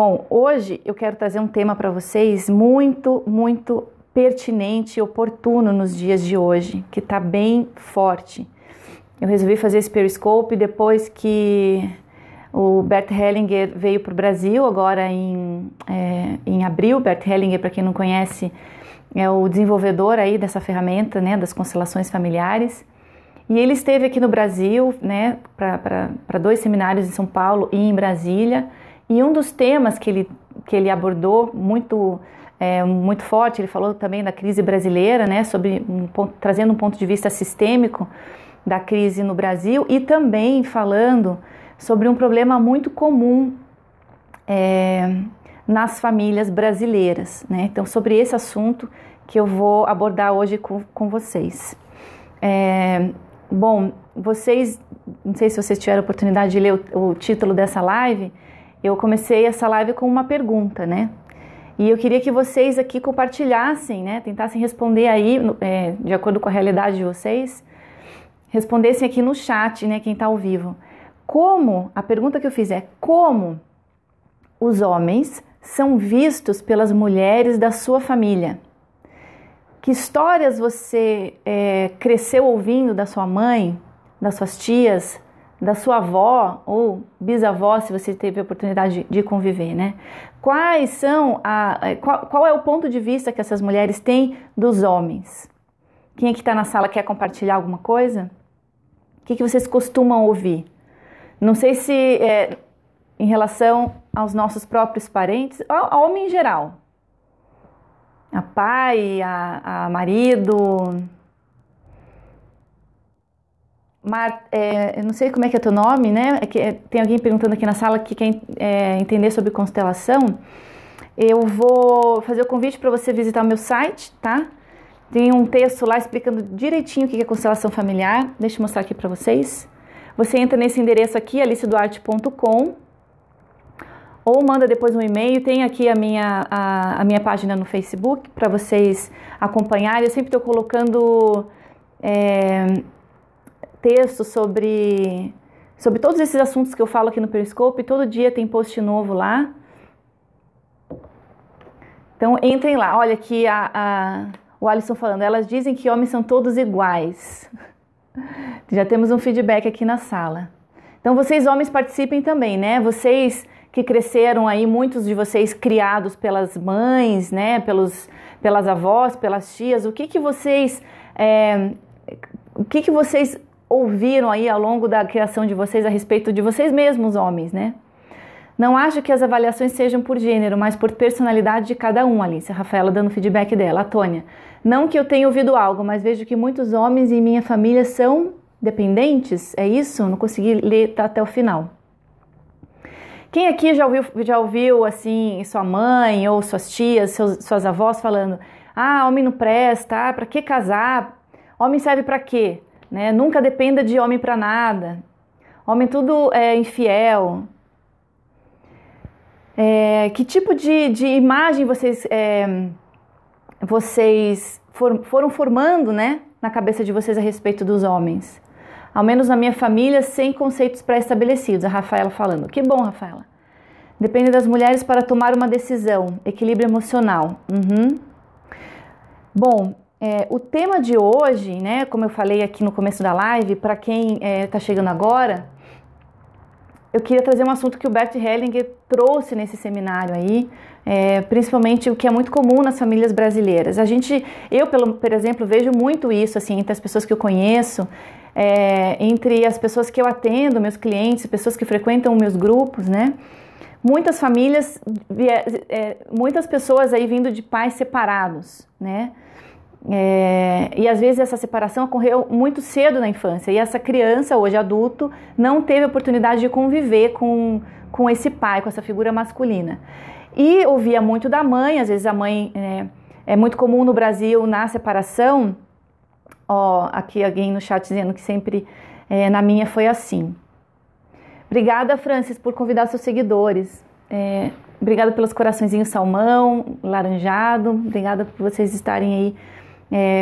Bom, hoje eu quero trazer um tema para vocês muito pertinente e oportuno nos dias de hoje, que está bem forte. Eu resolvi fazer esse Periscope depois que o Bert Hellinger veio para o Brasil, agora em abril. Bert Hellinger, para quem não conhece, é o desenvolvedor aí dessa ferramenta, né, das constelações familiares. E ele esteve aqui no Brasil, né, para 2 seminários em São Paulo e em Brasília. E um dos temas que ele abordou muito forte, ele falou também da crise brasileira, né, trazendo um ponto de vista sistêmico da crise no Brasil e também falando sobre um problema muito comum nas famílias brasileiras, né? Então, sobre esse assunto que eu vou abordar hoje com vocês. Bom, vocês, não sei se vocês tiveram a oportunidade de ler o título dessa live. Eu comecei essa live com uma pergunta, né? E eu queria que vocês aqui compartilhassem, né? Tentassem responder aí, de acordo com a realidade de vocês, respondessem aqui no chat, né? Quem está ao vivo. A pergunta que eu fiz é: como os homens são vistos pelas mulheres da sua família? Que histórias você cresceu ouvindo da sua mãe, das suas tias, da sua avó ou bisavó, se você teve a oportunidade de conviver, né? Qual é o ponto de vista que essas mulheres têm dos homens? Quem aqui está na sala quer compartilhar alguma coisa? O que vocês costumam ouvir? Não sei se em relação aos nossos próprios parentes, ao homem em geral. A pai, a marido. Eu não sei como é que é teu nome, né? Tem alguém perguntando aqui na sala que quer entender sobre constelação. Eu vou fazer o convite para você visitar o meu site, tá? Tem um texto lá explicando direitinho o que é constelação familiar. Deixa eu mostrar aqui para vocês. Você entra nesse endereço aqui, aliceduarte.com, ou manda depois um e-mail. Tem aqui a minha página no Facebook para vocês acompanharem. Eu sempre estou colocando textos sobre todos esses assuntos que eu falo aqui no Periscope. Todo dia tem post novo lá. Então entrem lá. Olha aqui o Alisson falando: elas dizem que homens são todos iguais. Já temos um feedback aqui na sala. Então vocês homens participem também, né? Vocês que cresceram aí, muitos de vocês criados pelas mães, né? Pelas avós, pelas tias. O que vocês ouviram aí ao longo da criação de vocês a respeito de vocês mesmos, homens, né? Não acho que as avaliações sejam por gênero, mas por personalidade de cada um, Alice. A Rafaela dando feedback dela. A Tônia: não que eu tenha ouvido algo, mas vejo que muitos homens em minha família são dependentes. É isso? Não consegui ler até o final. Quem aqui já ouviu assim, sua mãe ou suas tias, suas avós falando: ah, homem não presta, pra que casar? Homem serve pra quê? Né? Nunca dependa de homem para nada. Homem tudo é infiel. Que tipo de imagem vocês foram formando, né, na cabeça de vocês a respeito dos homens? Ao menos na minha família, sem conceitos pré-estabelecidos. A Rafaela falando: que bom, Rafaela. Depende das mulheres para tomar uma decisão. Equilíbrio emocional. Bom, o tema de hoje, né, como eu falei aqui no começo da live, para quem está chegando agora, eu queria trazer um assunto que o Bert Hellinger trouxe nesse seminário aí, principalmente o que é muito comum nas famílias brasileiras. Eu, por exemplo, vejo muito isso assim, entre as pessoas que eu conheço, entre as pessoas que eu atendo, meus clientes, pessoas que frequentam meus grupos, né? Muitas famílias, muitas pessoas aí vindo de pais separados, né? E às vezes essa separação ocorreu muito cedo na infância, e essa criança, hoje adulto, não teve a oportunidade de conviver com esse pai, com essa figura masculina. E ouvia muito da mãe. Às vezes a mãe, é muito comum no Brasil, na separação, aqui alguém no chat dizendo que sempre na minha foi assim. Obrigada, Francis, por convidar seus seguidores. Obrigada pelos coraçõezinhos salmão, laranjado. Obrigada por vocês estarem aí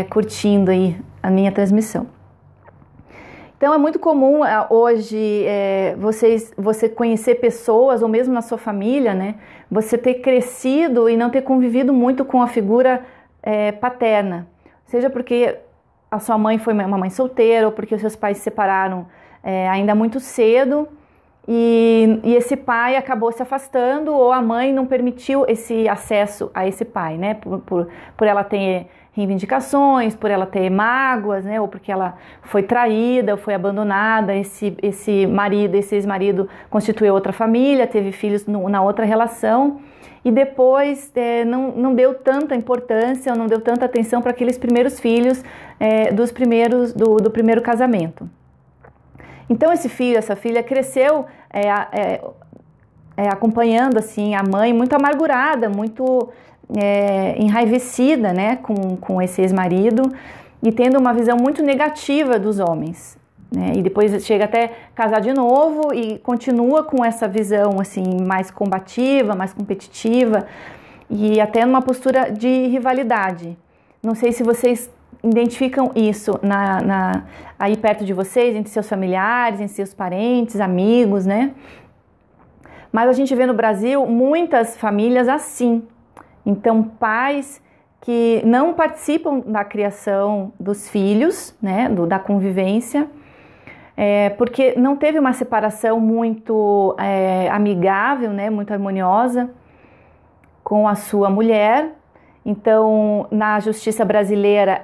curtindo aí a minha transmissão. Então é muito comum hoje você conhecer pessoas, ou mesmo na sua família, né? Você ter crescido e não ter convivido muito com a figura paterna. Seja porque a sua mãe foi uma mãe solteira, ou porque os seus pais se separaram ainda muito cedo, e esse pai acabou se afastando, ou a mãe não permitiu esse acesso a esse pai, né? Por ela ter reivindicações, por ela ter mágoas, né? Ou porque ela foi traída, ou foi abandonada, esse ex-marido constituiu outra família, teve filhos na outra relação, e depois não deu tanta importância, não deu tanta atenção para aqueles primeiros filhos do primeiro casamento. Então esse filho, essa filha cresceu acompanhando assim a mãe muito amargurada, muito enraivecida, né, com esse ex-marido, e tendo uma visão muito negativa dos homens, né? E depois chega até casar de novo e continua com essa visão assim mais combativa, mais competitiva, e até numa postura de rivalidade. Não sei se vocês identificam isso aí perto de vocês, entre seus familiares, entre seus parentes, amigos, né? Mas a gente vê no Brasil muitas famílias assim. Então, pais que não participam da criação dos filhos, né, da convivência, porque não teve uma separação muito amigável, né, muito harmoniosa com a sua mulher. Então, na justiça brasileira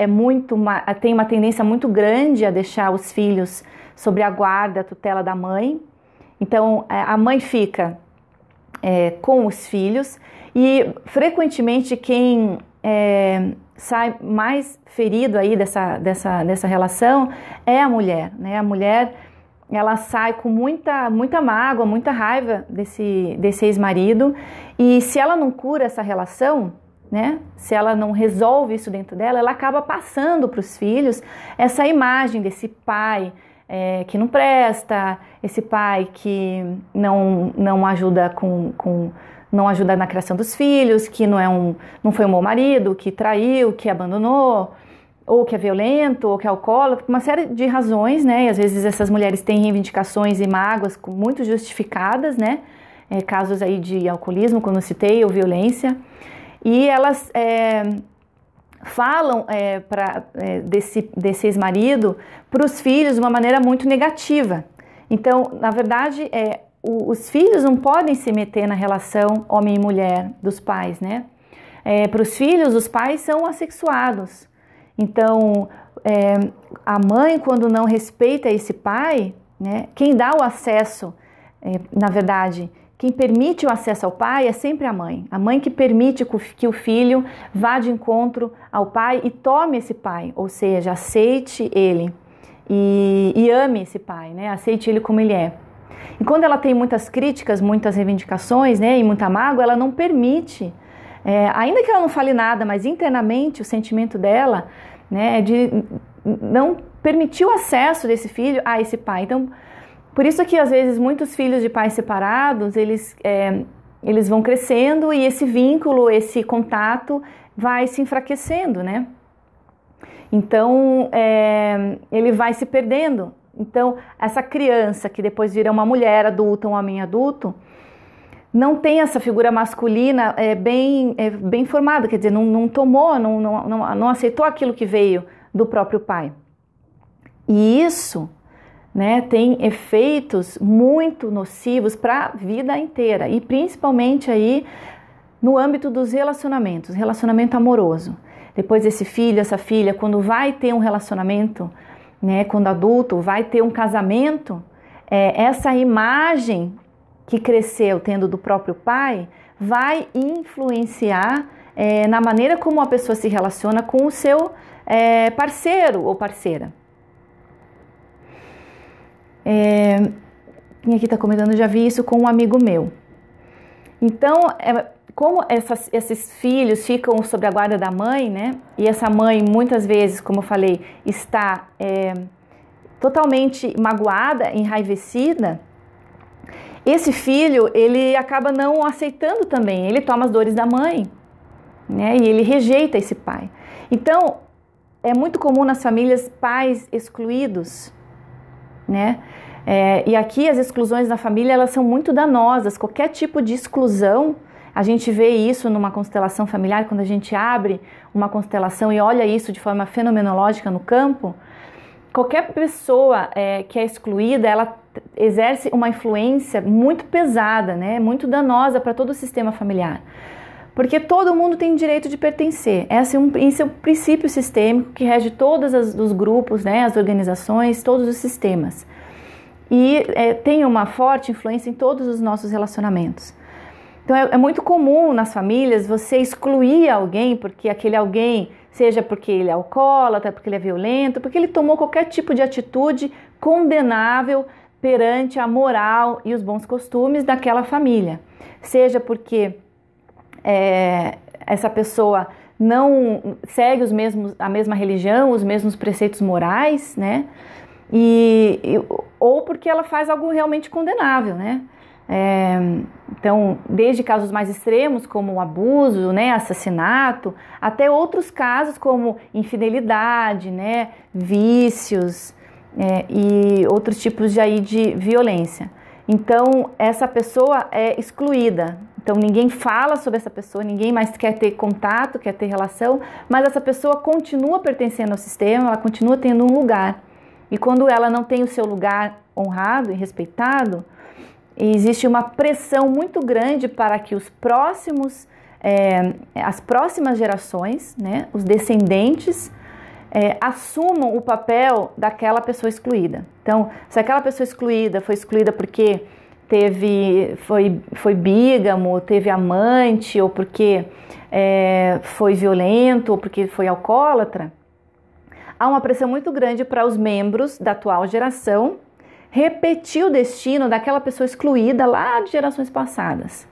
tem uma tendência muito grande a deixar os filhos sob a guarda, a tutela da mãe. Então, a mãe fica com os filhos, e frequentemente quem sai mais ferido aí dessa relação é a mulher, né? A mulher, ela sai com muita mágoa, muita raiva desse ex-marido, e se ela não cura essa relação, né? Se ela não resolve isso dentro dela, ela acaba passando para os filhos essa imagem desse pai que não presta, esse pai que não ajuda não ajuda na criação dos filhos, que não foi um bom marido, que traiu, que abandonou, ou que é violento, ou que é alcoólatra, uma série de razões, né? E às vezes essas mulheres têm reivindicações e mágoas muito justificadas, né? Casos aí de alcoolismo, como eu citei, ou violência, e elas falam desse ex-marido para os filhos de uma maneira muito negativa. Então, na verdade, os filhos não podem se meter na relação homem e mulher dos pais, né? Para os filhos, os pais são assexuados. Então, a mãe, quando não respeita esse pai, né, quem dá o acesso, na verdade, quem permite o acesso ao pai é sempre a mãe. A mãe que permite que o filho vá de encontro ao pai e tome esse pai, ou seja, aceite ele e ame esse pai, né? Aceite ele como ele é. E quando ela tem muitas críticas, muitas reivindicações, né, e muita mágoa, ela não permite, ainda que ela não fale nada, mas internamente o sentimento dela, né, é de não permitir o acesso desse filho a esse pai. Então, por isso que às vezes muitos filhos de pais separados, eles vão crescendo e esse vínculo, esse contato vai se enfraquecendo, né? Então, ele vai se perdendo. Então, essa criança que depois vira uma mulher adulta, um homem adulto, não tem essa figura masculina bem formada, quer dizer, não tomou, não aceitou aquilo que veio do próprio pai. E isso, né, tem efeitos muito nocivos para a vida inteira, e principalmente aí no âmbito dos relacionamentos, relacionamento amoroso. Depois esse filho, essa filha, quando vai ter um relacionamento, né, quando adulto, vai ter um casamento, essa imagem que cresceu tendo do próprio pai vai influenciar na maneira como a pessoa se relaciona com o seu parceiro ou parceira. Quem aqui está comentando, já vi isso com um amigo meu. Então, como esses filhos ficam sob a guarda da mãe, né? E essa mãe, muitas vezes, como eu falei, está totalmente magoada, enraivecida, esse filho, ele acaba não aceitando também, ele toma as dores da mãe, né? E ele rejeita esse pai. Então, é muito comum nas famílias pais excluídos, né? E aqui as exclusões na família, elas são muito danosas. Qualquer tipo de exclusão, a gente vê isso numa constelação familiar, quando a gente abre uma constelação e olha isso de forma fenomenológica no campo. Qualquer pessoa que é excluída, ela exerce uma influência muito pesada, né? Muito danosa para todo o sistema familiar. Porque todo mundo tem direito de pertencer. Esse é um princípio sistêmico que rege todos os grupos, né? As organizações, todos os sistemas. E tem uma forte influência em todos os nossos relacionamentos. Então é muito comum nas famílias você excluir alguém, porque aquele alguém, seja porque ele é alcoólatra, porque ele é violento, porque ele tomou qualquer tipo de atitude condenável perante a moral e os bons costumes daquela família. Seja porque essa pessoa não segue a mesma religião, os mesmos preceitos morais, né? Ou porque ela faz algo realmente condenável, né? Então, desde casos mais extremos, como o abuso, né, assassinato, até outros casos como infidelidade, né, vícios e outros tipos de violência. Então, essa pessoa é excluída. Então, ninguém fala sobre essa pessoa, ninguém mais quer ter contato, quer ter relação, mas essa pessoa continua pertencendo ao sistema, ela continua tendo um lugar. E quando ela não tem o seu lugar honrado e respeitado, existe uma pressão muito grande para que as próximas gerações, né, os descendentes, assumam o papel daquela pessoa excluída. Então, se aquela pessoa excluída foi excluída porque foi bígamo, teve amante, ou porque foi violento, ou porque foi alcoólatra, há uma pressão muito grande para os membros da atual geração repetir o destino daquela pessoa excluída lá de gerações passadas,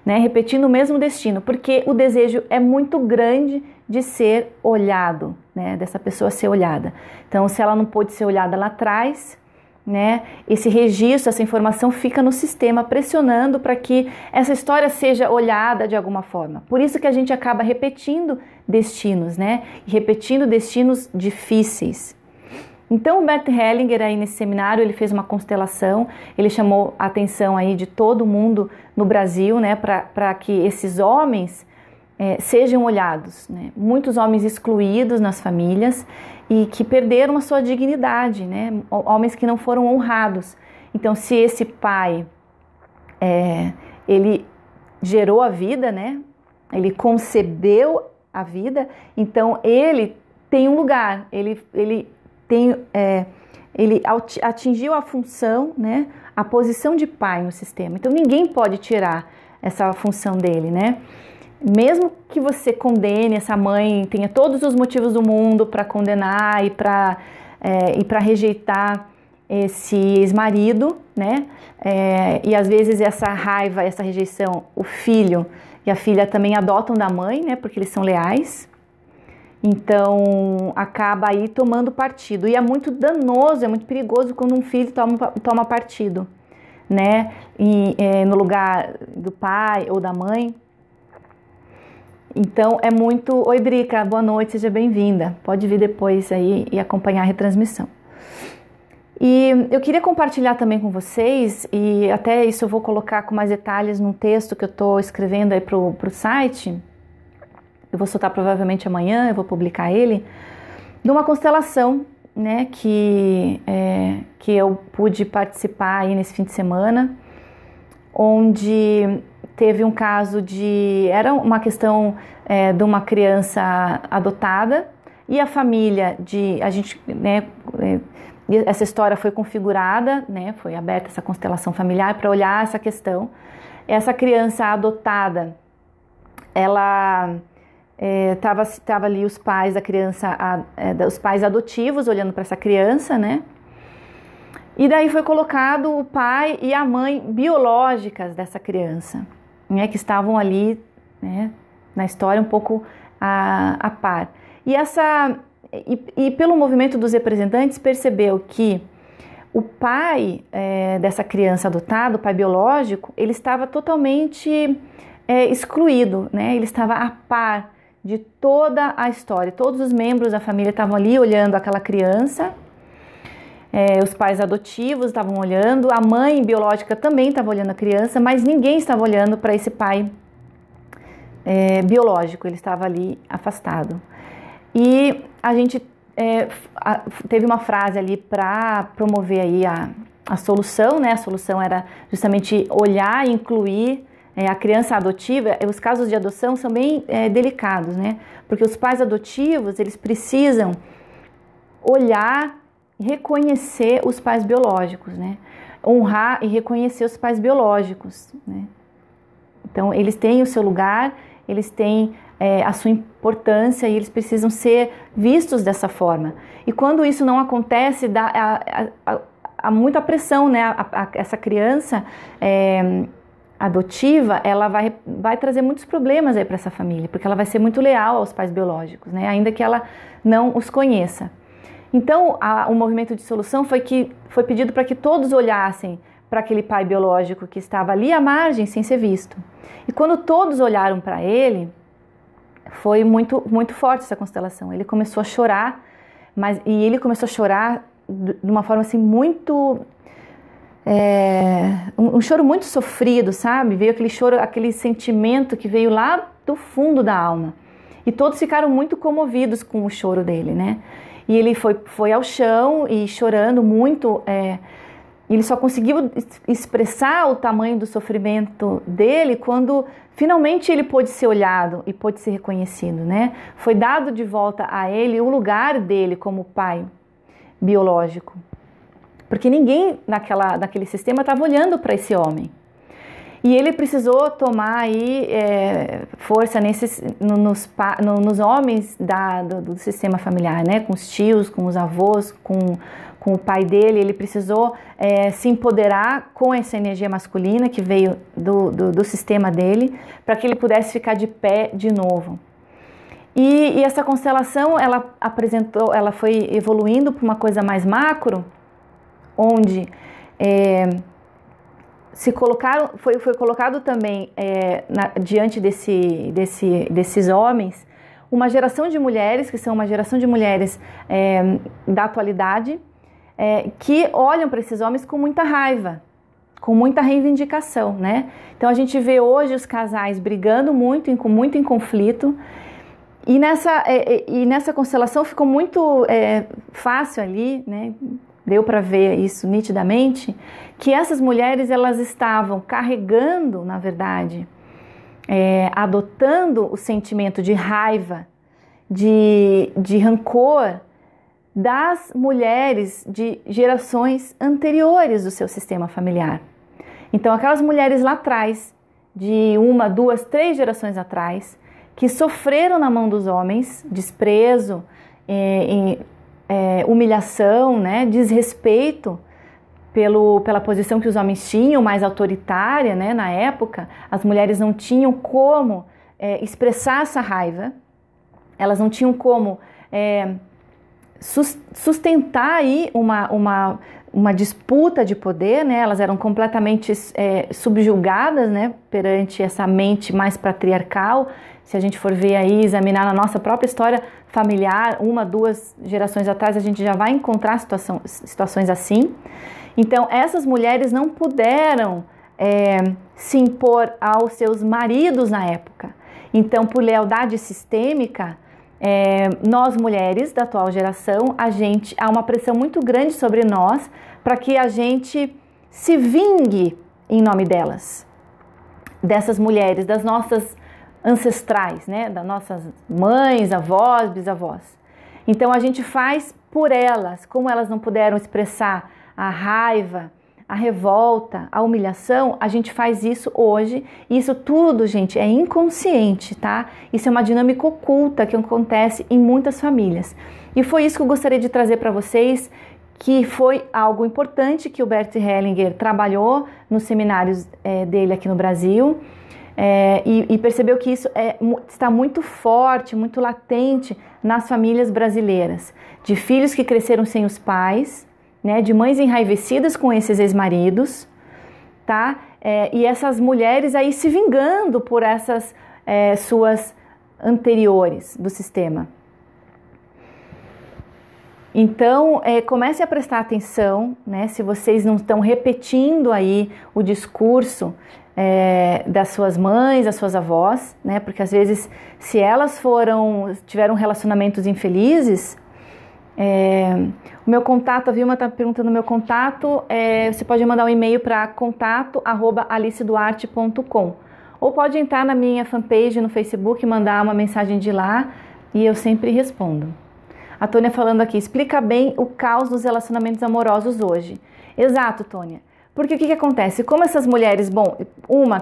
né? Repetindo o mesmo destino, porque o desejo é muito grande de ser olhado, né? Dessa pessoa ser olhada. Então, se ela não pôde ser olhada lá atrás, né? Esse registro, essa informação fica no sistema pressionando para que essa história seja olhada de alguma forma. Por isso que a gente acaba repetindo destinos, né? E repetindo destinos difíceis. Então o Bert Hellinger aí nesse seminário, ele fez uma constelação, ele chamou a atenção aí de todo mundo no Brasil, né? Para que esses homens sejam olhados, né? Muitos homens excluídos nas famílias e que perderam a sua dignidade, né? Homens que não foram honrados. Então, se esse pai, ele gerou a vida, né? Ele concebeu a vida, então ele tem um lugar, ele atingiu a função, né? A posição de pai no sistema. Então, ninguém pode tirar essa função dele, né? Mesmo que você condene essa mãe, tenha todos os motivos do mundo para condenar e para rejeitar esse ex-marido, né? E às vezes essa raiva, essa rejeição, o filho e a filha também adotam da mãe, né? Porque eles são leais. Então acaba aí tomando partido. E é muito danoso, é muito perigoso quando um filho toma partido, né? No lugar do pai ou da mãe. Então é muito... Oi, Drica, boa noite, seja bem-vinda. Pode vir depois aí e acompanhar a retransmissão. E eu queria compartilhar também com vocês, e até isso eu vou colocar com mais detalhes num texto que eu estou escrevendo aí pro site. Eu vou soltar provavelmente amanhã, eu vou publicar ele, de uma constelação, né, que eu pude participar aí nesse fim de semana, onde teve um caso era uma questão de uma criança adotada e a família essa história foi configurada, né, foi aberta essa constelação familiar para olhar essa questão. Essa criança adotada, ela tava ali os pais da criança, os pais adotivos olhando para essa criança, né? E daí foi colocado o pai e a mãe biológicas dessa criança, né, que estavam ali, né, na história um pouco a par. E pelo movimento dos representantes percebeu que o pai dessa criança adotada, o pai biológico, ele estava totalmente excluído, né? Ele estava a par de toda a história. Todos os membros da família estavam ali olhando aquela criança Os pais adotivos estavam olhando, a mãe biológica também estava olhando a criança, mas ninguém estava olhando para esse pai biológico, ele estava ali afastado. E a gente teve uma frase ali para promover aí a solução, né? A solução era justamente olhar e incluir a criança adotiva. Os casos de adoção são bem delicados, né? Porque os pais adotivos, eles precisam olhar e reconhecer os pais biológicos, né? Honrar e reconhecer os pais biológicos, né? Então, eles têm o seu lugar, eles têm a sua importância e eles precisam ser vistos dessa forma. E quando isso não acontece, há muita pressão, né? Essa criança adotiva, ela vai trazer muitos problemas aí para essa família, porque ela vai ser muito leal aos pais biológicos, né? Ainda que ela não os conheça. Então, o movimento de solução foi pedido para que todos olhassem para aquele pai biológico que estava ali à margem, sem ser visto. E quando todos olharam para ele, foi muito, muito forte essa constelação. Ele começou a chorar, e ele começou a chorar de uma forma assim muito... um choro muito sofrido, sabe? Veio aquele choro, aquele sentimento que veio lá do fundo da alma. E todos ficaram muito comovidos com o choro dele, né? E ele foi ao chão e chorando muito. Ele só conseguiu expressar o tamanho do sofrimento dele quando finalmente ele pôde ser olhado e pôde ser reconhecido, né? Foi dado de volta a ele o lugar dele como pai biológico. Porque ninguém naquele sistema estava olhando para esse homem. E ele precisou tomar aí força nos homens do sistema familiar, né? Com os tios, com os avós, com o pai dele. Ele precisou se empoderar com essa energia masculina que veio do sistema dele, para que ele pudesse ficar de pé de novo. E essa constelação, ela foi evoluindo para uma coisa mais macro, onde foi colocado também diante desses homens uma geração de mulheres, que são uma geração de mulheres da atualidade, que olham para esses homens com muita raiva, com muita reivindicação, né? Então a gente vê hoje os casais brigando muito em conflito, e nessa constelação ficou muito fácil ali, né? Deu para ver isso nitidamente, que essas mulheres, elas estavam carregando, na verdade, adotando o sentimento de raiva, de rancor das mulheres de gerações anteriores do seu sistema familiar. Então, aquelas mulheres lá atrás, de 1, 2, 3 gerações atrás, que sofreram na mão dos homens desprezo, humilhação, né, desrespeito pela posição que os homens tinham, mais autoritária, né, na época. As mulheres não tinham como expressar essa raiva, elas não tinham como sustentar aí uma disputa de poder, né? Elas eram completamente subjugadas, né, perante essa mente mais patriarcal. Se a gente for ver aí, examinar na nossa própria história familiar, 1, 2 gerações atrás, a gente já vai encontrar situações assim. Então, essas mulheres não puderam se impor aos seus maridos na época. Então, por lealdade sistêmica, nós mulheres da atual geração, há uma pressão muito grande sobre nós para que a gente se vingue em nome delas, dessas mulheres, das nossas ancestrais, né, das nossas mães, avós, bisavós. Então a gente faz por elas, como elas não puderam expressar a raiva, a revolta, a humilhação, a gente faz isso hoje. E isso tudo, gente, é inconsciente, tá? Isso é uma dinâmica oculta que acontece em muitas famílias. E foi isso que eu gostaria de trazer para vocês, que foi algo importante que o Bert Hellinger trabalhou nos seminários dele aqui no Brasil. E percebeu que isso está muito forte, muito latente nas famílias brasileiras, de filhos que cresceram sem os pais, né, de mães enraivecidas com esses ex-maridos, tá? E essas mulheres aí se vingando por essas suas anteriores do sistema. Então, comece a prestar atenção, né, se vocês não estão repetindo aí o discurso das suas mães, das suas avós, né, porque às vezes, se elas tiveram relacionamentos infelizes, o meu contato, a Vilma está perguntando o meu contato, você pode mandar um e-mail para contato@aliceduarte.com, ou pode entrar na minha fanpage no Facebook e mandar uma mensagem de lá e eu sempre respondo. A Tônia falando aqui, explica bem o caos dos relacionamentos amorosos hoje. Exato, Tônia. Porque o que acontece? Como essas mulheres,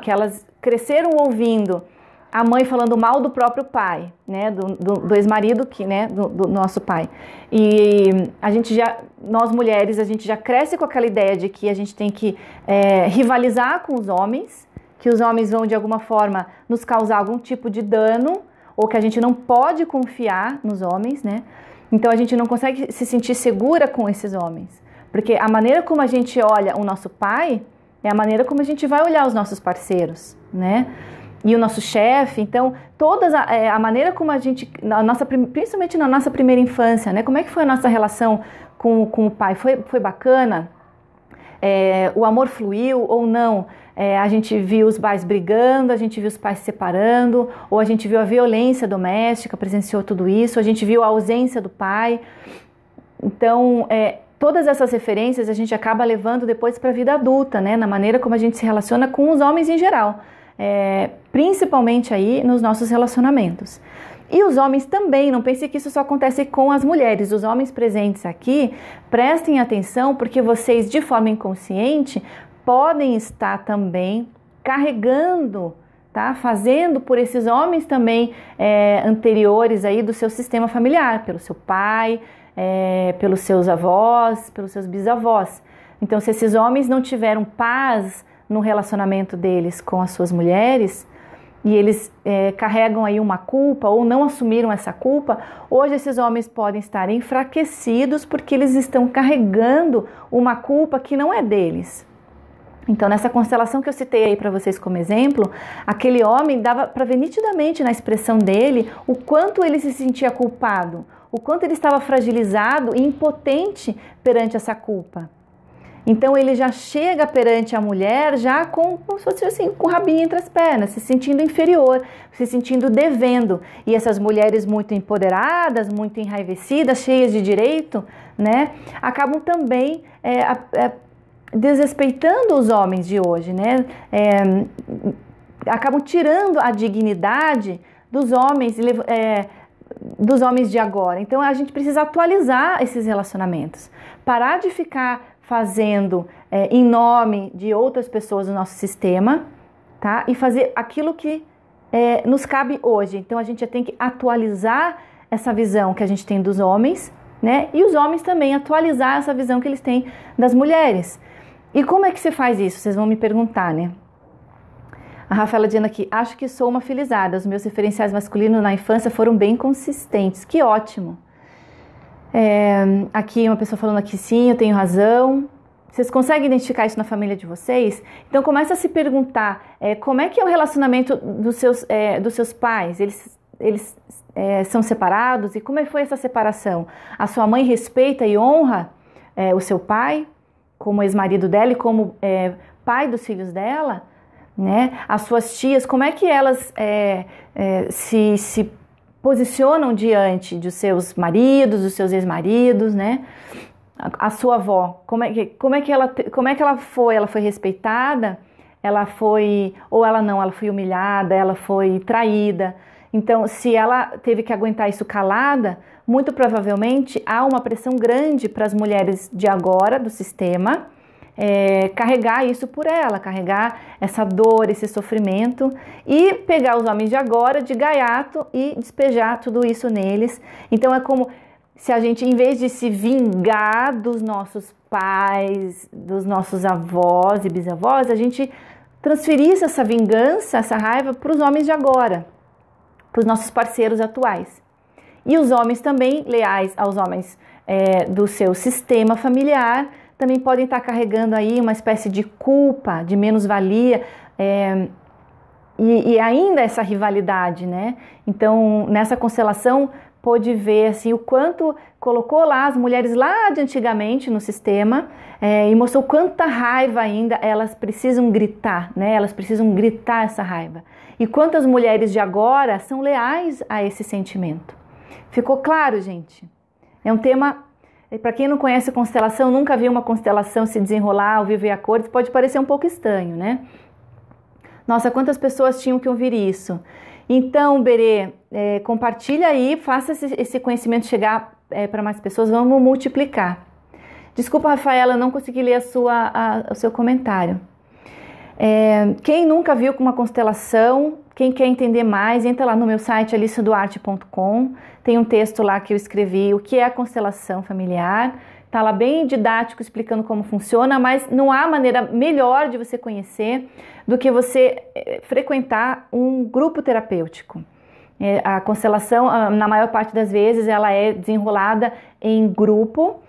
que elas cresceram ouvindo a mãe falando mal do próprio pai, né, do ex-marido, né, do nosso pai. E nós mulheres, a gente já cresce com aquela ideia de que a gente tem que rivalizar com os homens, que os homens vão de alguma forma nos causar algum tipo de dano, ou que a gente não pode confiar nos homens, né? Então a gente não consegue se sentir segura com esses homens, porque a maneira como a gente olha o nosso pai é a maneira como a gente vai olhar os nossos parceiros, né? E o nosso chefe. Então a maneira como a gente, principalmente na nossa primeira infância, né? Como é que foi a nossa relação com o pai? Foi bacana? O amor fluiu ou não? A gente viu os pais brigando, a gente viu os pais se separando, ou a gente viu a violência doméstica, presenciou tudo isso, a gente viu a ausência do pai. Então, todas essas referências a gente acaba levando depois para a vida adulta, né? Na maneira como a gente se relaciona com os homens em geral, principalmente aí nos nossos relacionamentos. E os homens também, não pense que isso só acontece com as mulheres. Os homens presentes aqui, prestem atenção, porque vocês, de forma inconsciente, podem estar também carregando, tá? Fazendo por esses homens também anteriores aí do seu sistema familiar, pelo seu pai, pelos seus avós, pelos seus bisavós. Então, se esses homens não tiveram paz no relacionamento deles com as suas mulheres, e eles carregam aí uma culpa ou não assumiram essa culpa, hoje esses homens podem estar enfraquecidos porque eles estão carregando uma culpa que não é deles. Então, nessa constelação que eu citei aí para vocês como exemplo, aquele homem dava para ver nitidamente na expressão dele o quanto ele se sentia culpado, o quanto ele estava fragilizado e impotente perante essa culpa. Então ele já chega perante a mulher já como se fosse assim, com o rabinho entre as pernas, se sentindo inferior, se sentindo devendo. E essas mulheres muito empoderadas, muito enraivecidas, cheias de direito, né, acabam também desrespeitando os homens de hoje, né? Acabam tirando a dignidade dos homens de agora. Então a gente precisa atualizar esses relacionamentos, parar de ficar fazendo em nome de outras pessoas do nosso sistema, tá? E fazer aquilo que nos cabe hoje. Então a gente já tem que atualizar essa visão que a gente tem dos homens, né? E os homens também atualizar essa visão que eles têm das mulheres. E como é que se faz isso? Vocês vão me perguntar, né? A Rafaela dizendo aqui, acho que sou uma felizarda, os meus referenciais masculinos na infância foram bem consistentes. Que ótimo! Aqui uma pessoa falando aqui, sim, eu tenho razão. Vocês conseguem identificar isso na família de vocês? Então começa a se perguntar, como é que é o relacionamento dos seus pais? Eles são separados? E como foi essa separação? A sua mãe respeita e honra o seu pai como ex-marido dela e como pai dos filhos dela? Né? As suas tias, como é que elas se posicionam diante dos seus maridos, dos seus ex-maridos, né? A sua avó, como é que ela foi? Ela foi respeitada? Ela foi humilhada? Ela foi traída? Então, se ela teve que aguentar isso calada, muito provavelmente há uma pressão grande para as mulheres de agora do sistema carregar isso por ela, carregar essa dor, esse sofrimento e pegar os homens de agora de gaiato e despejar tudo isso neles. Então é como se a gente, em vez de se vingar dos nossos pais, dos nossos avós e bisavós, a gente transferisse essa vingança, essa raiva para os homens de agora, para os nossos parceiros atuais. E os homens também, leais aos homens do seu sistema familiar, também podem estar carregando aí uma espécie de culpa, de menos-valia e ainda essa rivalidade, né? Então, nessa constelação, pôde ver assim, o quanto colocou lá as mulheres lá de antigamente no sistema e mostrou quanta raiva ainda elas precisam gritar, né? Elas precisam gritar essa raiva. E quantas mulheres de agora são leais a esse sentimento. Ficou claro, gente? É um tema, para quem não conhece constelação, nunca viu uma constelação se desenrolar ao vivo e a cores, pode parecer um pouco estranho, né? Nossa, quantas pessoas tinham que ouvir isso? Então, Berê, compartilha aí, faça esse conhecimento chegar para mais pessoas, vamos multiplicar. Desculpa, Rafaela, não consegui ler o seu comentário. Quem nunca viu uma constelação, quem quer entender mais, entra lá no meu site aliciaduarte.com, tem um texto lá que eu escrevi, o que é a constelação familiar, tá lá bem didático explicando como funciona, mas não há maneira melhor de você conhecer do que você frequentar um grupo terapêutico. A constelação, na maior parte das vezes, ela é desenrolada em grupo,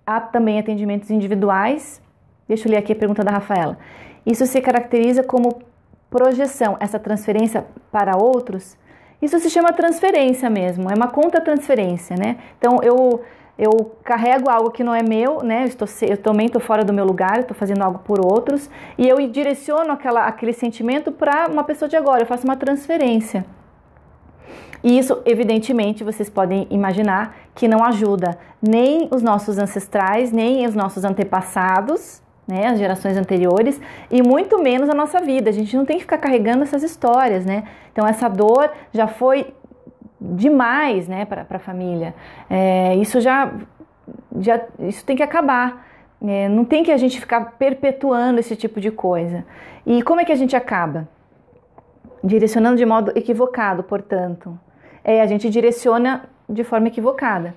há também atendimentos individuais. Deixa eu ler aqui a pergunta da Rafaela. Isso se caracteriza como projeção, essa transferência para outros? Isso se chama transferência mesmo, é uma contra-transferência, né? Então, eu carrego algo que não é meu, né? Eu também estou fora do meu lugar, estou fazendo algo por outros, e eu direciono aquele sentimento para uma pessoa de agora, eu faço uma transferência. E isso, evidentemente, vocês podem imaginar que não ajuda nem os nossos ancestrais, nem os nossos antepassados, né, as gerações anteriores, e muito menos a nossa vida. A gente não tem que ficar carregando essas histórias, né? Então, essa dor já foi demais, né, para a família. Isso isso tem que acabar. Não tem que a gente ficar perpetuando esse tipo de coisa. E como é que a gente acaba? Direcionando de modo equivocado, portanto. A gente direciona de forma equivocada.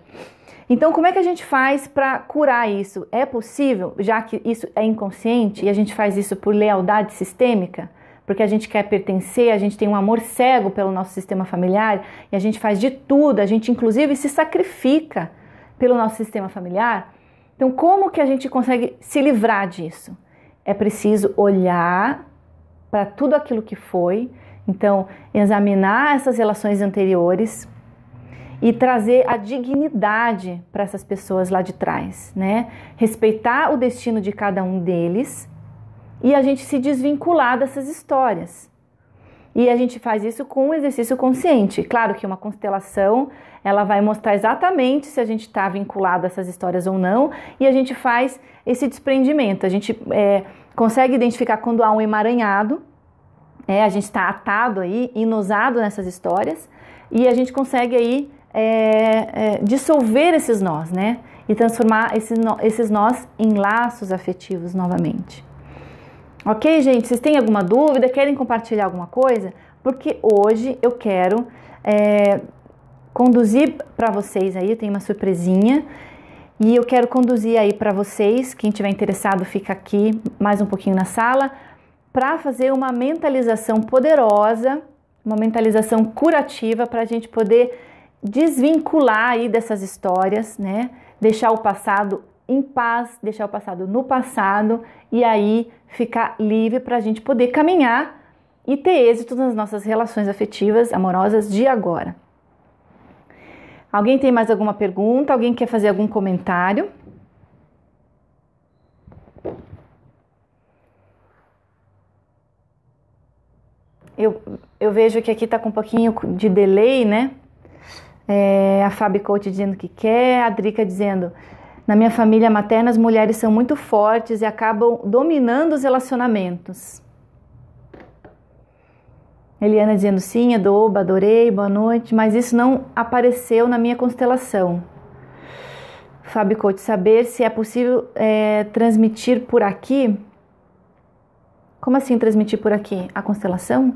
Então, como é que a gente faz para curar isso? É possível, já que isso é inconsciente e a gente faz isso por lealdade sistêmica? Porque a gente quer pertencer, a gente tem um amor cego pelo nosso sistema familiar e a gente faz de tudo, a gente inclusive se sacrifica pelo nosso sistema familiar. Então, como que a gente consegue se livrar disso? É preciso olhar para tudo aquilo que foi, então examinar essas relações anteriores e trazer a dignidade para essas pessoas lá de trás, né? Respeitar o destino de cada um deles e a gente se desvincular dessas histórias. E a gente faz isso com um exercício consciente. Claro que uma constelação, ela vai mostrar exatamente se a gente está vinculado a essas histórias ou não, e a gente faz esse desprendimento. A gente consegue identificar quando há um emaranhado, a gente está atado aí, inosado nessas histórias, e a gente consegue aí dissolver esses nós, né? E transformar esses nós em laços afetivos novamente. Ok, gente? Vocês têm alguma dúvida? Querem compartilhar alguma coisa? Porque hoje eu quero conduzir para vocês aí, eu tenho uma surpresinha, e eu quero conduzir aí para vocês, quem tiver interessado fica aqui mais um pouquinho na sala, para fazer uma mentalização poderosa, uma mentalização curativa para a gente poder desvincular aí dessas histórias, né? Deixar o passado em paz, deixar o passado no passado e aí ficar livre para a gente poder caminhar e ter êxito nas nossas relações afetivas, amorosas de agora. Alguém tem mais alguma pergunta? Alguém quer fazer algum comentário? Eu vejo que aqui está com um pouquinho de delay, né? A Fabi Coach dizendo que quer, a Drica dizendo: na minha família materna as mulheres são muito fortes e acabam dominando os relacionamentos. Eliana dizendo: sim, Adoba, adorei, boa noite, mas isso não apareceu na minha constelação. Fabi Coach, saber se é possível transmitir por aqui. Como assim transmitir por aqui? A constelação?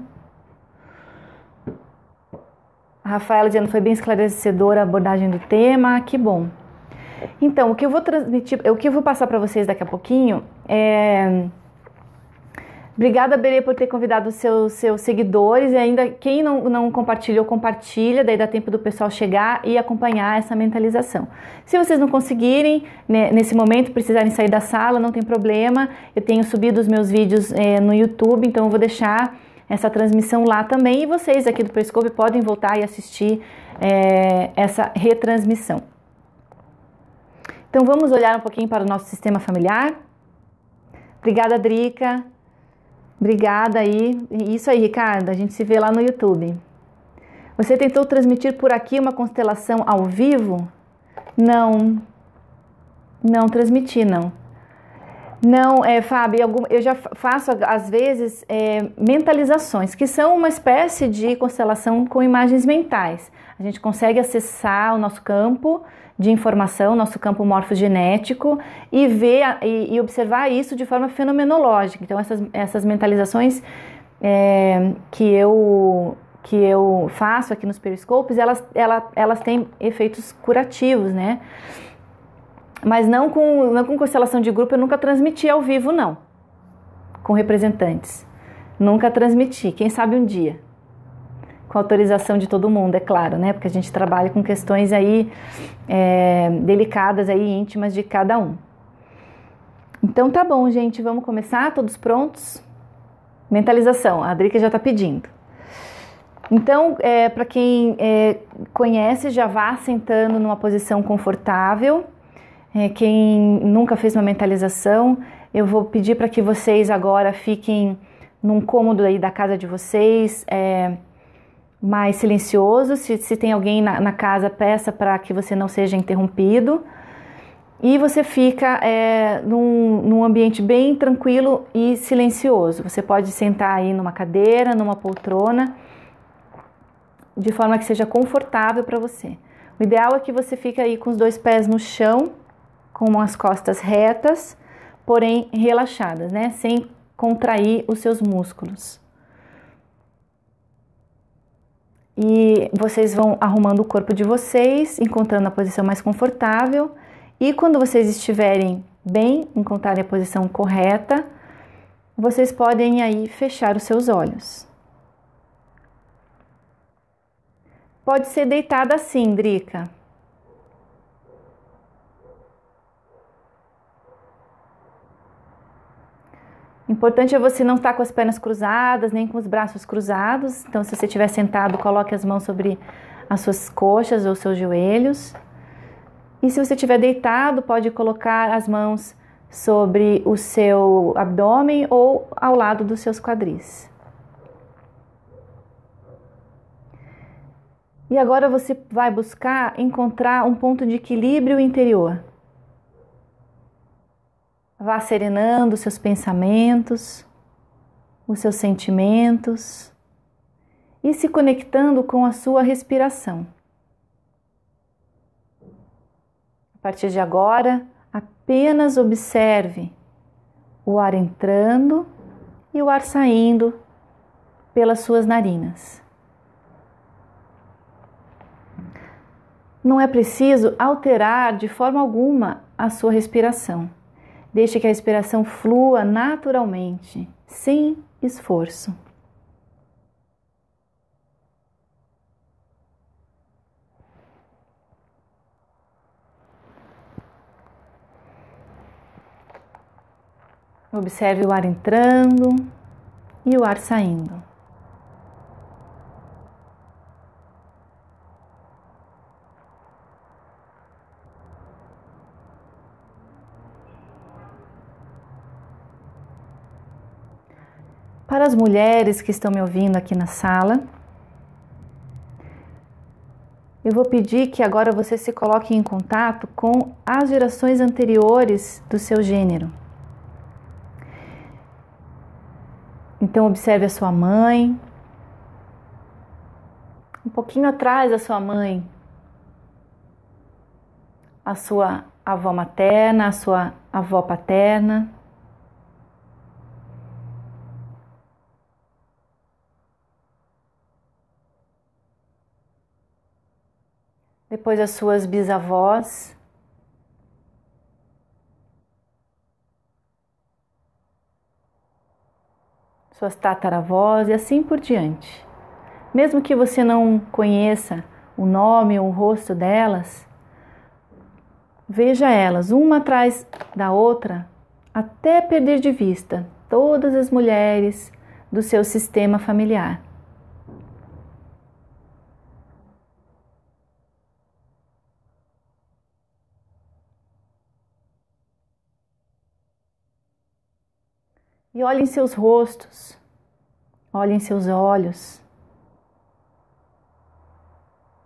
A Rafaela dizendo: foi bem esclarecedora a abordagem do tema, que bom. Então, o que eu vou transmitir, o que eu vou passar para vocês daqui a pouquinho Obrigada, Berê, por ter convidado os seus seguidores, e ainda quem não compartilhou, compartilha, daí dá tempo do pessoal chegar e acompanhar essa mentalização. Se vocês não conseguirem, né, nesse momento, precisarem sair da sala, não tem problema, eu tenho subido os meus vídeos no YouTube, então eu vou deixar essa transmissão lá também, e vocês aqui do Periscope podem voltar e assistir essa retransmissão. Então vamos olhar um pouquinho para o nosso sistema familiar. Obrigada, Drica. Obrigada aí. Isso aí, Ricardo, a gente se vê lá no YouTube. Você tentou transmitir por aqui uma constelação ao vivo? Não transmiti, não. Não, Fábio, eu já faço às vezes mentalizações, que são uma espécie de constelação com imagens mentais. A gente consegue acessar o nosso campo de informação, nosso campo morfogenético, e ver e observar isso de forma fenomenológica. Então essas mentalizações que eu faço aqui nos periscopes, elas têm efeitos curativos, né? Mas não com constelação de grupo, eu nunca transmiti ao vivo, não. Com representantes. Nunca transmiti, quem sabe um dia. Com autorização de todo mundo, é claro, né? Porque a gente trabalha com questões aí delicadas, aí, íntimas de cada um. Então tá bom, gente, vamos começar? Todos prontos? Mentalização, a Drica já tá pedindo. Então, para quem conhece, já vá sentando numa posição confortável. Quem nunca fez uma mentalização, eu vou pedir para que vocês agora fiquem num cômodo aí da casa de vocês, mais silencioso. Se tem alguém na casa, peça para que você não seja interrompido. E você fica num ambiente bem tranquilo e silencioso. Você pode sentar aí numa cadeira, numa poltrona, de forma que seja confortável para você. O ideal é que você fique aí com os 2 pés no chão, com as costas retas, porém relaxadas, né? Sem contrair os seus músculos. E vocês vão arrumando o corpo de vocês, encontrando a posição mais confortável. E quando vocês estiverem bem, encontrarem a posição correta, vocês podem aí fechar os seus olhos. Pode ser deitada assim, Drica. Importante é você não estar com as pernas cruzadas, nem com os braços cruzados. Então, se você estiver sentado, coloque as mãos sobre as suas coxas ou seus joelhos. E se você estiver deitado, pode colocar as mãos sobre o seu abdômen ou ao lado dos seus quadris. E agora você vai buscar encontrar um ponto de equilíbrio interior. Vá serenando os seus pensamentos, os seus sentimentos e se conectando com a sua respiração. A partir de agora, apenas observe o ar entrando e o ar saindo pelas suas narinas. Não é preciso alterar de forma alguma a sua respiração. Deixe que a respiração flua naturalmente, sem esforço. Observe o ar entrando e o ar saindo. Para as mulheres que estão me ouvindo aqui na sala, eu vou pedir que agora você se coloque em contato com as gerações anteriores do seu gênero. Então observe a sua mãe, um pouquinho atrás da sua mãe, a sua avó materna, a sua avó paterna. Depois as suas bisavós, suas tataravós e assim por diante. Mesmo que você não conheça o nome ou o rosto delas, veja elas uma atrás da outra até perder de vista todas as mulheres do seu sistema familiar. E olhem seus rostos, olhem seus olhos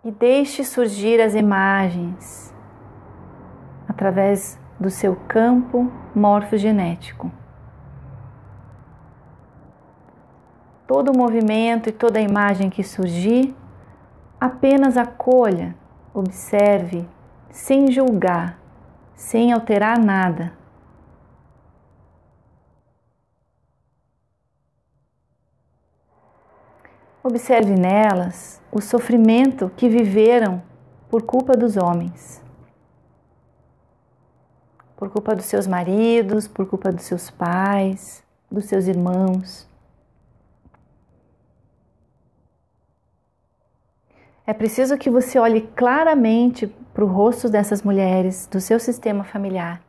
e deixe surgir as imagens através do seu campo morfogenético. Todo o movimento e toda a imagem que surgir, apenas acolha, observe, sem julgar, sem alterar nada. Observe nelas o sofrimento que viveram por culpa dos homens, por culpa dos seus maridos, por culpa dos seus pais, dos seus irmãos. É preciso que você olhe claramente para o rosto dessas mulheres, do seu sistema familiar,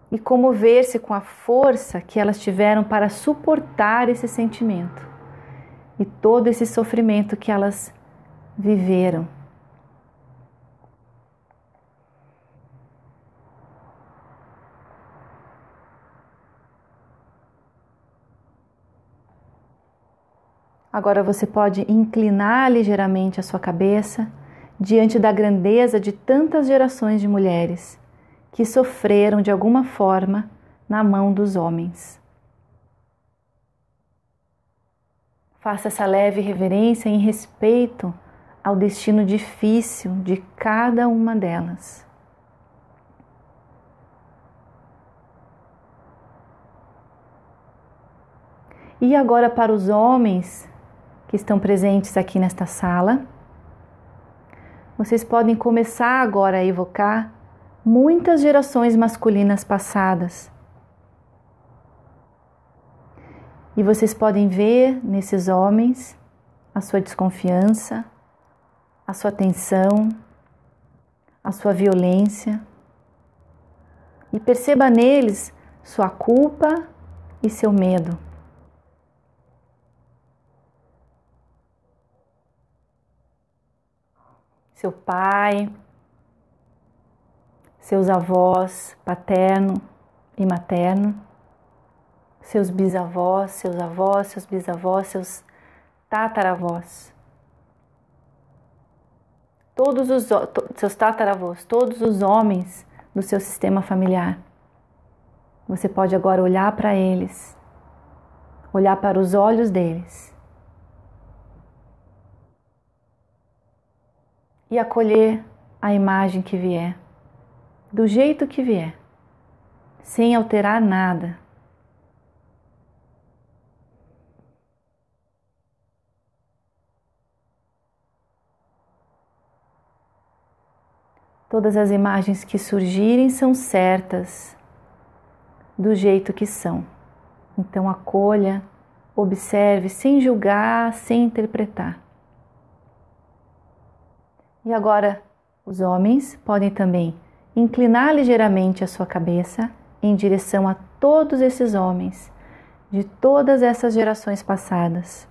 e comover-se com a força que elas tiveram para suportar esse sentimento e todo esse sofrimento que elas viveram. Agora você pode inclinar ligeiramente a sua cabeça diante da grandeza de tantas gerações de mulheres que sofreram de alguma forma na mão dos homens. Faça essa leve reverência em respeito ao destino difícil de cada uma delas. E agora para os homens que estão presentes aqui nesta sala, vocês podem começar agora a evocar muitas gerações masculinas passadas. E vocês podem ver nesses homens a sua desconfiança, a sua tensão, a sua violência. E perceba neles sua culpa e seu medo. Seu pai, seus avós paterno e materno, seus bisavós, seus avós, seus bisavós, seus tataravós. Seus tataravós, todos os homens do seu sistema familiar. Você pode agora olhar para eles, olhar para os olhos deles e acolher a imagem que vier, do jeito que vier, sem alterar nada. Todas as imagens que surgirem são certas, do jeito que são. Então acolha, observe, sem julgar, sem interpretar. E agora, os homens podem também inclinar ligeiramente a sua cabeça em direção a todos esses homens, de todas essas gerações passadas.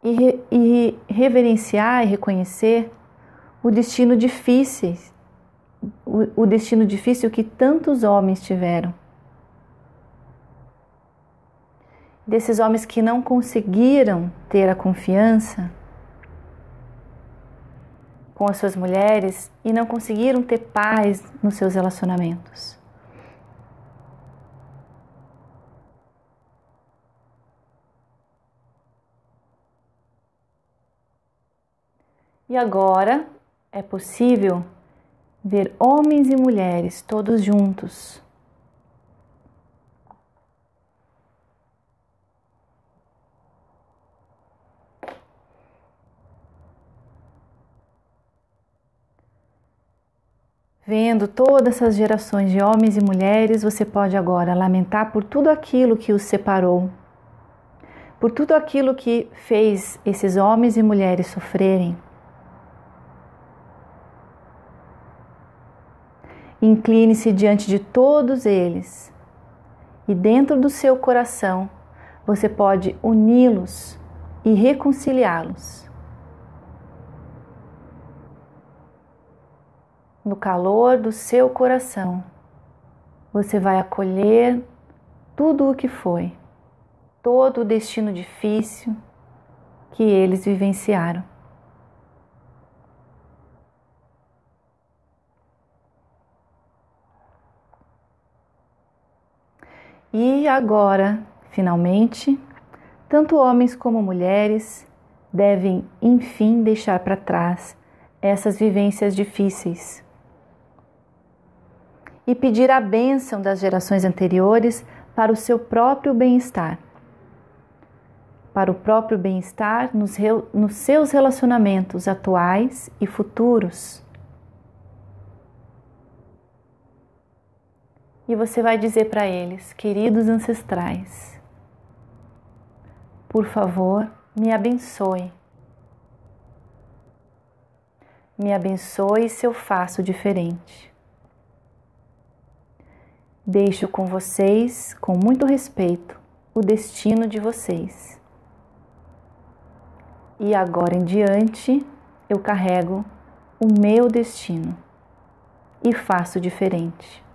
E reverenciar e reconhecer o destino difícil, o destino difícil que tantos homens tiveram. Desses homens que não conseguiram ter a confiança com as suas mulheres e não conseguiram ter paz nos seus relacionamentos. E agora é possível ver homens e mulheres todos juntos, vendo todas essas gerações de homens e mulheres. Você pode agora lamentar por tudo aquilo que os separou, por tudo aquilo que fez esses homens e mulheres sofrerem. Incline-se diante de todos eles e dentro do seu coração você pode uni-los e reconciliá-los. No calor do seu coração, você vai acolher tudo o que foi, todo o destino difícil que eles vivenciaram. E agora, finalmente, tanto homens como mulheres devem, enfim, deixar para trás essas vivências difíceis e pedir a bênção das gerações anteriores para o seu próprio bem-estar. Para o próprio bem-estar nos seus relacionamentos atuais e futuros. E você vai dizer para eles: queridos ancestrais, por favor, me abençoe. Me abençoe se eu faço diferente. Deixo com vocês, com muito respeito, o destino de vocês. E agora em diante, eu carrego o meu destino e faço diferente.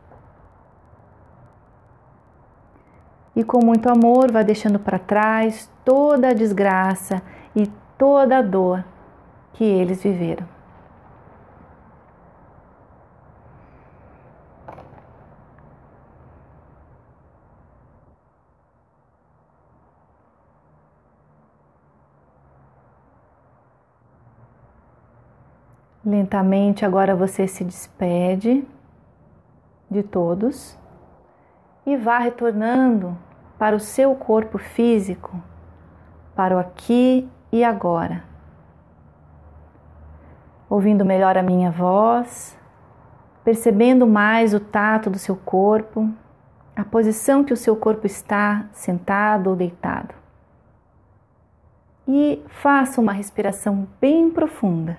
E com muito amor vai deixando para trás toda a desgraça e toda a dor que eles viveram. Lentamente agora você se despede de todos e vá retornando para o seu corpo físico, para o aqui e agora. Ouvindo melhor a minha voz, percebendo mais o tato do seu corpo, a posição que o seu corpo está sentado ou deitado. E faça uma respiração bem profunda.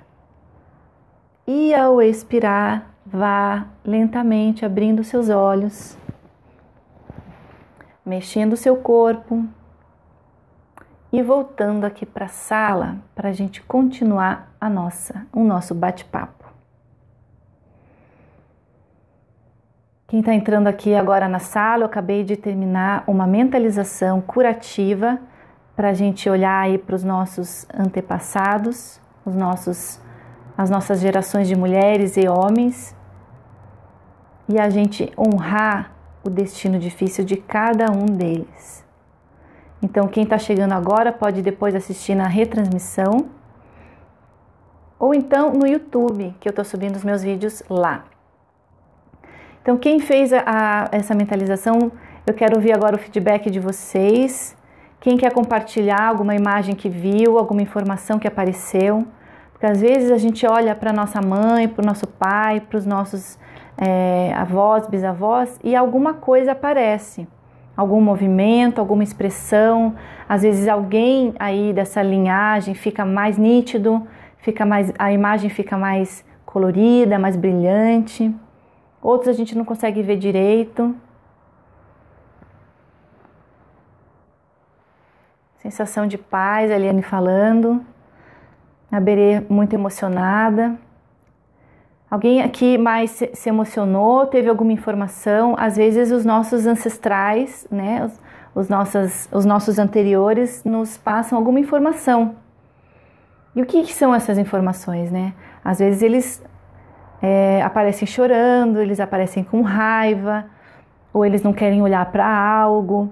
E ao expirar, vá lentamente abrindo seus olhos, mexendo o seu corpo e voltando aqui para a sala para a gente continuar o nosso bate-papo. Quem está entrando aqui agora na sala, eu acabei de terminar uma mentalização curativa para a gente olhar aí para os nossos antepassados, as nossas gerações de mulheres e homens, e a gente honrar o destino difícil de cada um deles. Então, quem está chegando agora pode depois assistir na retransmissão, ou então no YouTube, que eu estou subindo os meus vídeos lá. Então, quem fez essa mentalização, eu quero ouvir agora o feedback de vocês. Quem quer compartilhar alguma imagem que viu, alguma informação que apareceu. Porque às vezes a gente olha para nossa mãe, para o nosso pai, para os nossos avós, bisavós, e alguma coisa aparece. Algum movimento, alguma expressão. Às vezes alguém aí dessa linhagem fica mais nítido, a imagem fica mais colorida, mais brilhante. Outros a gente não consegue ver direito. Sensação de paz, a Eliane falando. A Berê muito emocionada. Alguém aqui mais se emocionou, teve alguma informação? Às vezes os nossos ancestrais, né, os nossos anteriores nos passam alguma informação. E o que são essas informações, né? Às vezes eles aparecem chorando, eles aparecem com raiva, ou eles não querem olhar para algo,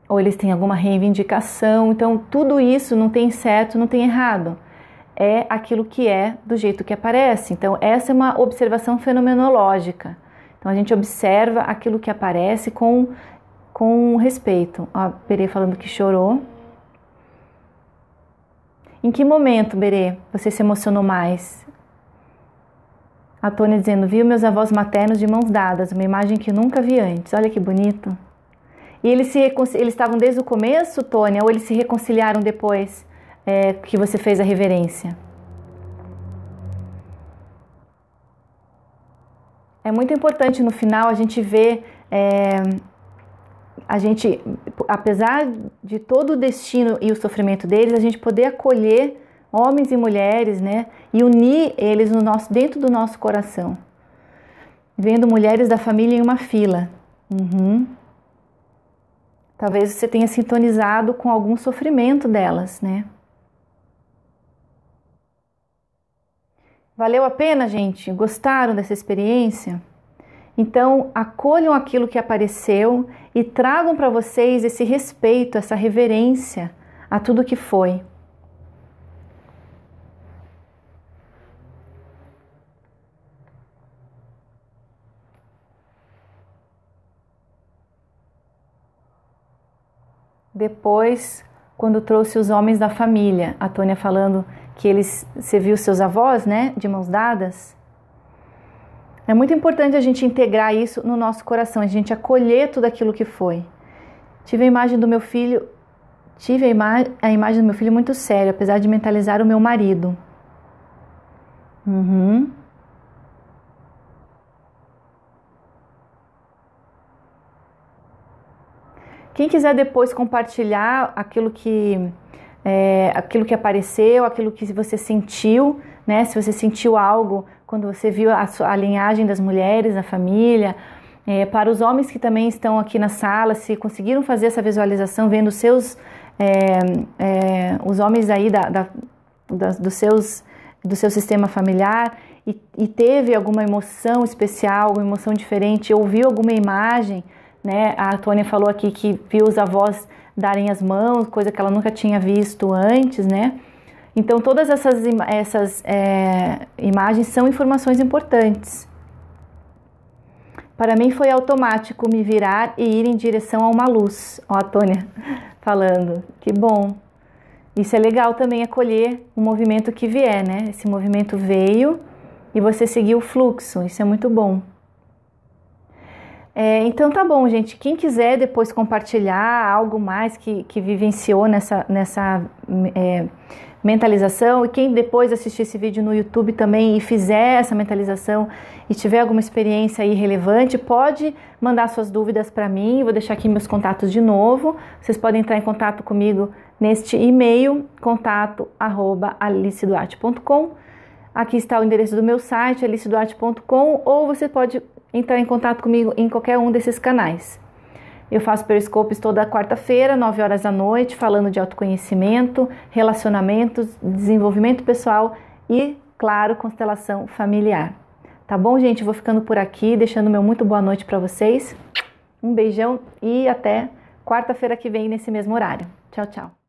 ou eles têm alguma reivindicação. Então tudo isso não tem certo, não tem errado. É aquilo que é do jeito que aparece. Então essa é uma observação fenomenológica. Então a gente observa aquilo que aparece com respeito. A Berê falando que chorou. Em que momento, Berê, você se emocionou mais? A Tônia dizendo, viu meus avós maternos de mãos dadas, uma imagem que nunca vi antes. Olha que bonito. E eles estavam desde o começo, Tônia, ou eles se reconciliaram depois que você fez a reverência? É muito importante no final a gente ver, apesar de todo o destino e o sofrimento deles, a gente poder acolher homens e mulheres, né, e unir eles dentro do nosso coração. Vendo mulheres da família em uma fila. Talvez você tenha sintonizado com algum sofrimento delas, né? Valeu a pena, gente? Gostaram dessa experiência? Então, acolham aquilo que apareceu e tragam para vocês esse respeito, essa reverência a tudo que foi. Depois, quando trouxe os homens da família, a Tônia falando que você viu seus avós, né, de mãos dadas. É muito importante a gente integrar isso no nosso coração, a gente acolher tudo aquilo que foi. Tive a imagem do meu filho muito séria, apesar de mentalizar o meu marido. Quem quiser depois compartilhar aquilo que apareceu, aquilo que você sentiu, né? Se você sentiu algo quando você viu a linhagem das mulheres na família, para os homens que também estão aqui na sala, se conseguiram fazer essa visualização, vendo os homens aí do seu sistema familiar e teve alguma emoção especial, alguma emoção diferente, ouviu alguma imagem, né? A Tônia falou aqui que viu os avós darem as mãos, coisa que ela nunca tinha visto antes, né? Então todas essas imagens são informações importantes. Para mim foi automático me virar e ir em direção a uma luz. Ó, a Tônia falando, que bom. Isso é legal também, acolher o movimento que vier, né? Esse movimento veio e você seguiu o fluxo, isso é muito bom. Então tá bom, gente. Quem quiser depois compartilhar algo mais que vivenciou nessa mentalização, e quem depois assistir esse vídeo no YouTube também e fizer essa mentalização e tiver alguma experiência aí relevante, pode mandar suas dúvidas para mim. Vou deixar aqui meus contatos de novo. Vocês podem entrar em contato comigo neste e-mail, contato@aliceduarte.com. Aqui está o endereço do meu site, aliceduarte.com, ou você pode entrar em contato comigo em qualquer um desses canais. Eu faço periscopes toda quarta-feira, 9 horas da noite, falando de autoconhecimento, relacionamentos, desenvolvimento pessoal e, claro, constelação familiar. Tá bom, gente? Vou ficando por aqui, deixando meu muito boa noite para vocês. Um beijão e até quarta-feira que vem nesse mesmo horário. Tchau, tchau.